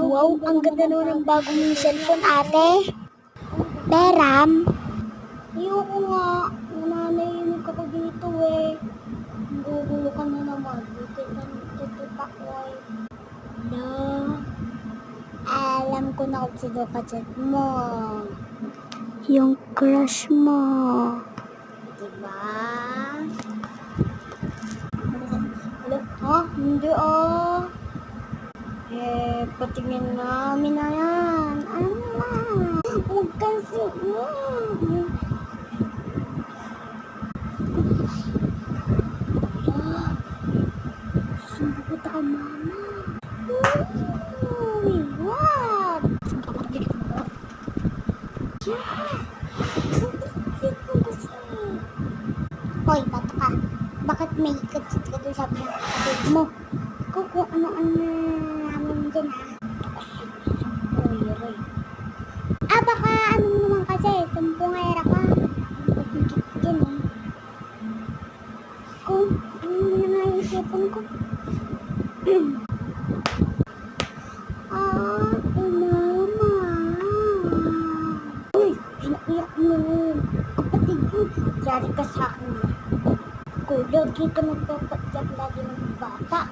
Wow, ang ganda naman ng bago mong cellphone, ate. Beram? Ayoko nga. Nananahimik ako dito eh. Gugulo ka na naman. Dito na nagtitipak ko eh. Hala. Alam ko na kung sino ka-chat mo. Yung crush mo. Diba? Hala? Ha? Hindi ah. Patingin namin na yan. Ano na? Huwag kasi. Sumbukot ako, mama. Uy, what? Hoy, bata ka. Bakit may katsit ka doon sa pinakakabig mo? Ikaw kung ano-ano namin dyan ha. Baka ano naman kasi, tumpungera ka. Pagkikit dyan eh. Kung ano na nga yung sipon ko. Mama. Uy, pinaiyak mo. Kapatid ko, yari ka sa akin. Kung lagi ka nagpapatyak lagi ng bata.